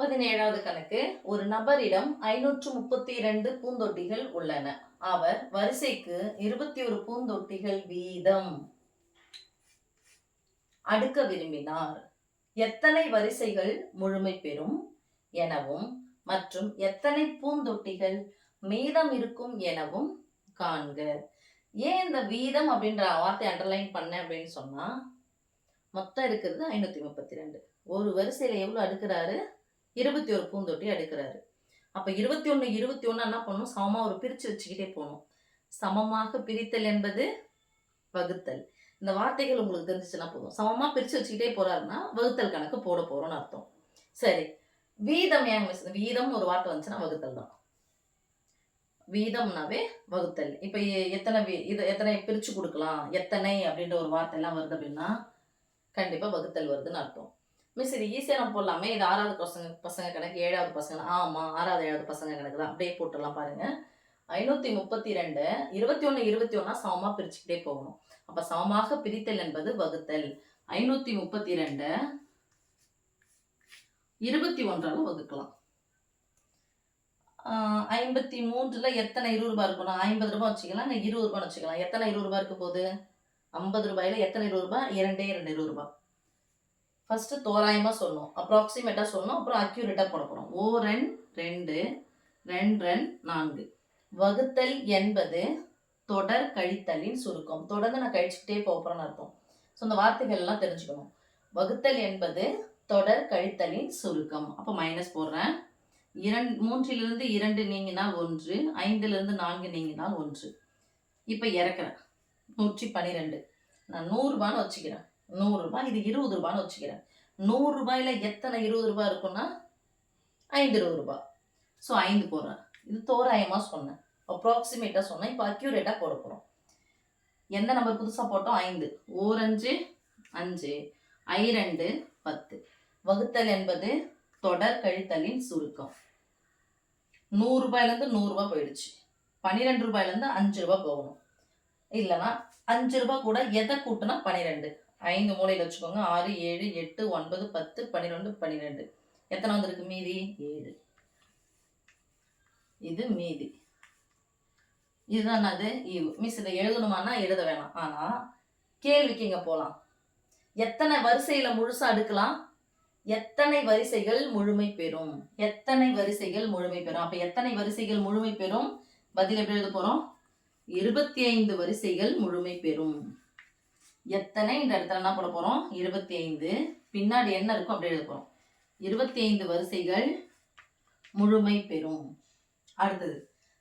17வது கணக்கு. ஒரு நபரிடம் 532 பூந்தொட்டிகள் உள்ளன. அவர் வரிசைக்கு 21 பூந்தொட்டிகள் வீதம் அடுக்க விரும்பினார். எத்தனை வரிசைகள் முழுமை பெறும் எனவும் மற்றும் எத்தனை பூந்தொட்டிகள் மீதம் இருக்கும் எனவும் காண்க. ஏன் இந்த வீதம் அப்படின்ற வார்த்தை அண்டர்லைன் பண்ண அப்படின்னு சொன்னா, மொத்தம் இருக்கிறது 532. ஒரு வரிசையில எவ்வளவு அடுக்கிறாரு? 21 பூந்தொட்டி அடுக்கிறாரு. அப்ப 21 21 என்ன பண்ணணும்? சமமா ஒரு பிரிச்சு வச்சுக்கிட்டே போகணும். சமமாக பிரித்தல் என்பது வகுத்தல். இந்த வார்த்தைகள் உங்களுக்கு தெரிஞ்சுச்சுன்னா போதும். சமமா பிரிச்சு வச்சுக்கிட்டே போறாருன்னா வகுத்தல் கணக்கு போட போறோம்னு அர்த்தம். சரி, வீதம் ஏன் மிஸ்? வீதம் ஒரு வார்த்தை வந்துச்சுன்னா வகுத்தல் தான். வீதம்னாவே வகுத்தல். இப்ப எத்தனை எத்தனை பிரிச்சு கொடுக்கலாம், எத்தனை அப்படின்ற ஒரு வார்த்தை எல்லாம் வருது அப்படின்னா கண்டிப்பா வகுத்தல் வருதுன்னு அர்த்தம். மிஸ் இது ஈஸியா நம்ம போடலாமே. இது 6வது பசங்க கணக்கு, 7வது பசங்க. ஆமா, 6வது 7வது பசங்க கணக்கு தான். அப்படியே போட்டுடலாம் பாருங்க. 532 21 21 சமமா பிரிச்சுக்கிட்டே போகணும். அப்ப சமமாக பிரித்தல் என்பது வகுத்தல். 532 21ஆல வகுக்கலாம். 53ல எத்தனை 20 ரூபாய் இருக்கணும்? 50 ரூபாய் வச்சுக்கலாம், 20 ரூபாய் வச்சுக்கலாம். எத்தனை 20 ரூபாய் இருக்க போகுது? 50 ரூபாயில எத்தனை 20 ரூபாய்? 2 20 ரூபாய். ஃபர்ஸ்ட் தோராயமா சொல்லணும், அப்ராக்சிமேட்டா சொல்லணும், அப்புறம் அக்யூரேட்டா போட போறோம். ஓரன் 2 2 4. வகுத்தல் என்பது தொடர் கழித்தலின் சுருக்கம். தொடர்ந்து நான் கழிச்சுக்கிட்டே போறேன்னு அர்த்தம். ஸோ இந்த வார்த்தைகள் எல்லாம் தெரிஞ்சுக்கணும். வகுத்தல் என்பது தொடர் கழித்தலின் சுருக்கம். அப்போ மைனஸ் போடுறேன். 3லிருந்து 2 நீங்கினால் 1, 5லிருந்து 4 நீங்கினால் 1. இப்போ இறக்குறேன். 112. நான் 100 ரூபான்னு வச்சுக்கிறேன். 100 ரூபாய், இது 20 ரூபான்னு வச்சுக்கிறேன். 100 ரூபாயில எத்தனை 20 ரூபாய் இருக்குன்னா 5 20 ரூபாய். ஸோ 5 போடுறேன். இது தோராயமா சொன்னேன், அப்ராக்சிமேட்டா சொன்னேன். இப்போ அக்யூரேட்டா போட போறோம். எந்த நம்பர் புதுசா போட்டோம்? 5. ஓரஞ்சு 5, I2 10. வகுத்தல் என்பது தொடர் கழித்தலின் சுருக்கம். 100 ரூபாயிலிருந்து 100 ரூபாய் போயிடுச்சு. 12 ரூபாயிலிருந்து 5 ரூபாய் போகணும். இல்லைன்னா 5 ரூபாய் கூட எதை கூட்டுனா 12. 5 மூலையில் வச்சுக்கோங்க. 6 7 8 9 10 12 12. எத்தனை வந்திருக்கு மீதி? 7. இது மீதி. இதுதான் அது ஈவு. மிஸ் இதை எழுதணுமானா எழுத வேணாம். ஆனா கேள்விக்கு இங்க போலாம். எத்தனை வரிசையில முழுசா அடுக்கலாம்? எத்தனை வரிசைகள் முழுமை பெறும்? எத்தனை வரிசைகள் முழுமை பெறும்? அப்ப எத்தனை வரிசைகள் முழுமை பெறும்? பதில் எப்படி எழுத போறோம்? 25 வரிசைகள் முழுமை பெறும். எத்தனை இந்த இடத்துல என்ன போட போறோம்? 25. பின்னாடி என்ன இருக்கும் அப்படி எழுத போறோம். 25 வரிசைகள் முழுமை பெறும். அடுத்தது,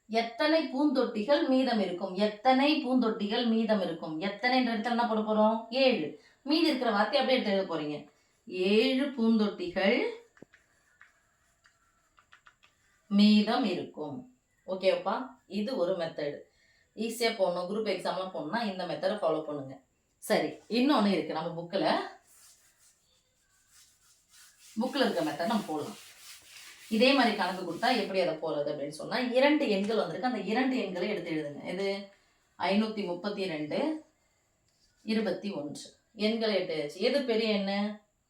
எத்தனை பூந்தொட்டிகள் மீதம் இருக்கும்? எத்தனை பூந்தொட்டிகள் மீதம் இருக்கும்? எத்தனை இடத்துல என்ன போட போறோம்? 7. மீதி இருக்கிற வார்த்தை அப்படியே எடுத்து எழுத போறீங்க. 7 பூந்தொட்டிகள் மீதம் இருக்கும். ஓகேப்பா, இது ஒரு மெத்தடு. ஈஸியா போடணும், குரூப் எக்ஸாம்லாம் போடணும்னா இந்த மெத்தடை ஃபாலோ பண்ணுங்க. சரி, இன்னொன்னு இருக்கு. நம்ம புக்கில் இருக்க மெத்தட் நம்ம போடலாம். இதே மாதிரி கணக்கு கொடுத்தா எப்படி அதை போறது அப்படின்னு சொன்னா, 2 எண்கள் வந்திருக்கு. அந்த 2 எண்களை எடுத்து எழுதுங்க. இது 532 21 எண்களை எடுத்து. எது பெரிய எண்ணு?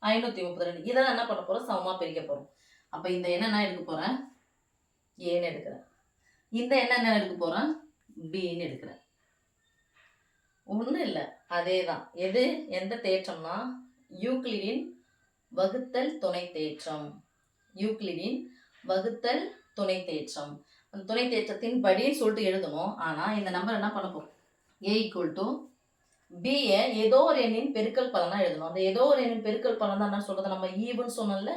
532. இதை என்ன பண்ண போறோம்? சமமா பிரிக்க போறோம். அப்ப இந்த எண்ணை நான் எடுக்க போறேன், ஏன்னு எடுக்கிறேன். இந்த எண்ணை என்ன எடுக்க போறேன்? பின்னு எடுக்கிறேன். ஒன்றும் இல்லை, அதே தான். எது எந்த தேற்றம்னா யூக்ளிடின் வகுத்தல் துணை தேற்றம். யூக்ளிடின் வகுத்தல் துணை தேற்றம். அந்த துணை தேற்றத்தின் படின்னு சொல்லிட்டு எழுதணும். ஆனால் இந்த நம்பர் என்ன பண்ண போறோம்? A = B ஏதோ ஒரு எண்ணின் பெருக்கல் பலனா எழுதணும். அந்த ஏதோ ஒரு எண்ணின் பெருக்கல் பலன் தான் என்ன சொல்றது? நம்ம ஈவுன்னு சொன்னோம்ல,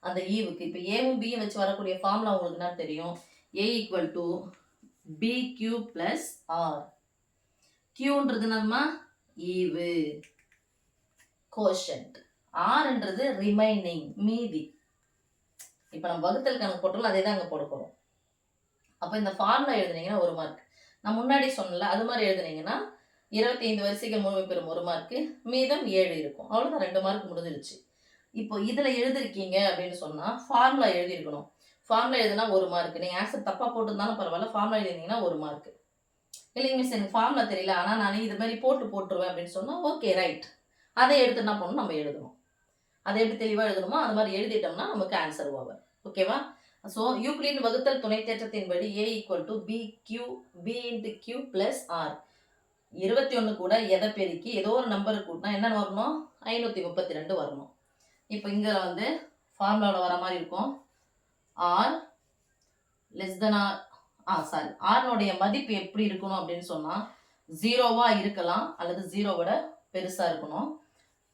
அந்த ஈவுக்கு இப்போ ஏவும் பியும் வச்சு வரக்கூடிய ஃபார்முலா உங்களுக்கு என்ன தெரியும்? A = BQ + R. Qன்றது நம்ம ஈவு, கோஷன்ட். Rன்றது ரிமைனிங், மீதி. இப்போ நம்ம வகுத்தல் கணக்கு போட்டோம்ல, அதே தான் அங்கே போட போகிறோம். அப்போ இந்த ஃபார்முலா எழுதுனீங்கன்னா 1 மார்க். நான் முன்னாடி சொன்னல அது மாதிரி எழுதுனீங்கன்னா 25 வரிசைகள் முழுமை பெறும் 1 மார்க்கு, மீதம் 7 இருக்கும். அவ்வளோதான், 2 மார்க் முடிஞ்சிருச்சு. இப்போ இதில் எழுதிருக்கீங்க அப்படின்னு சொன்னால் ஃபார்முலா எழுதியிருக்கணும். ஃபார்முலா எழுதுனா 1 மார்க். நீங்கள் ஆன்சர் தப்பாக போட்டுருந்தாலும் பரவாயில்ல, ஃபார்முலா எழுதினீங்கன்னா 1 மார்க். இல்லைங்க மிஸ் எனக்கு ஃபார்முலா தெரியல, ஆனால் நான் இது மாதிரி போட்டுருவேன் அப்படின்னு சொன்னால் ஓகே ரைட். அதை எடுத்து என்ன பண்ணணும்? நம்ம எழுதணும். அதை எப்படி தெளிவாக எழுதணுமோ அது மாதிரி எழுதிட்டோம்னா நமக்கு ஆன்சர் ஓவர். ஓகேவா? ஸோ யூக்ளின் வகுத்தல் துணை தேற்றத்தின்படி A equal to B Q B into Q plus R. 21 கூட எதை பெருக்கி ஏதோ ஒரு நம்பர் கூட்டினா என்னென்னு வரணும்? 532 வரணும். இப்போ இங்கே வந்து ஃபார்முலாவில் வர மாதிரி இருக்கும். ஆர் லெஸ் தென் ஆர் ஆர்னுடைய மதிப்பு எப்படி இருக்கணும் அப்படின்னு சொன்னால் 0வாக இருக்கலாம் அல்லது 0 விட பெருசாக இருக்கணும்.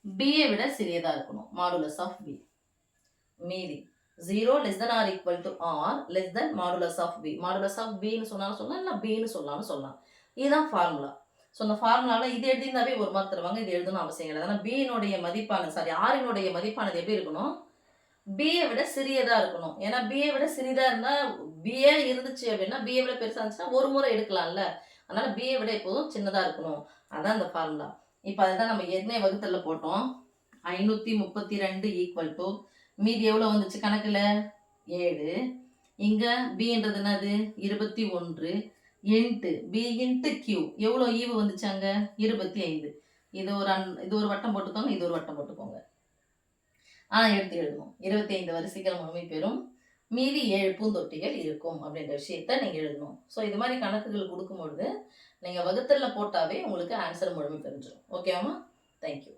பியை விட சிறியதாக இருக்கணும். Modulus of B. மீதி 0 less than R equal to R less than modulus of B. Modulus of பின்னு சொன்னாலும் சொல்லலாம், இல்லை பின்னு சொன்னாலும் சொல்லலாம். இதுதான் ஃபார்முலா. ஸோ அந்த ஃபார்முலாவில் இது எழுதியிருந்தாவே ஒரு மார்க் தருவாங்க. இது எழுதணும் அவசியம் கிடையாது. ஆனால் பியினுடைய மதிப்பானது ஆரினுடைய மதிப்பானது எப்படி இருக்கணும்? பியை விட சிறியதாக இருக்கணும். ஏன்னா பியை விட சிறியதாக இருந்தால் பிஏ இருந்துச்சு அப்படின்னா பிஏ விட பெருசாக இருந்துச்சுன்னா ஒரு முறை எடுக்கலாம்ல. அதனால் பிஏ விட எப்போதும் சின்னதாக இருக்கணும். அதான் அந்த ஃபார்முலா. இப்போ அதுதான் நம்ம ஏற்கனவே வகுத்தலில் போட்டோம். 532 ஈக்குவல் டு மீதி எவ்வளோ வந்துச்சு கணக்கில்? 7. இங்கே பின்றது என்னது? 21 இன்ட்டு பி இன்ட்டு கியூ. எவ்வளோ ஈவு வந்துச்சு அங்கே? 25. இது ஒரு வட்டம் போட்டுக்கோங்க, இது ஒரு வட்டம் போட்டுக்கோங்க. எடுத்து எழுதணும். 25 வரிசைகள் முழுமை பெறும், மீதி 7 பூந்தொட்டிகள் இருக்கும் அப்படின்ற விஷயத்த நீங்கள் எழுதணும். ஸோ இது மாதிரி கணக்குகள் கொடுக்கும்பொழுது நீங்கள் வகுத்தலில் போட்டாவே உங்களுக்கு ஆன்சர் முழுமை தெரிஞ்சிடும். ஓகேவாம்மா? தேங்க்யூ.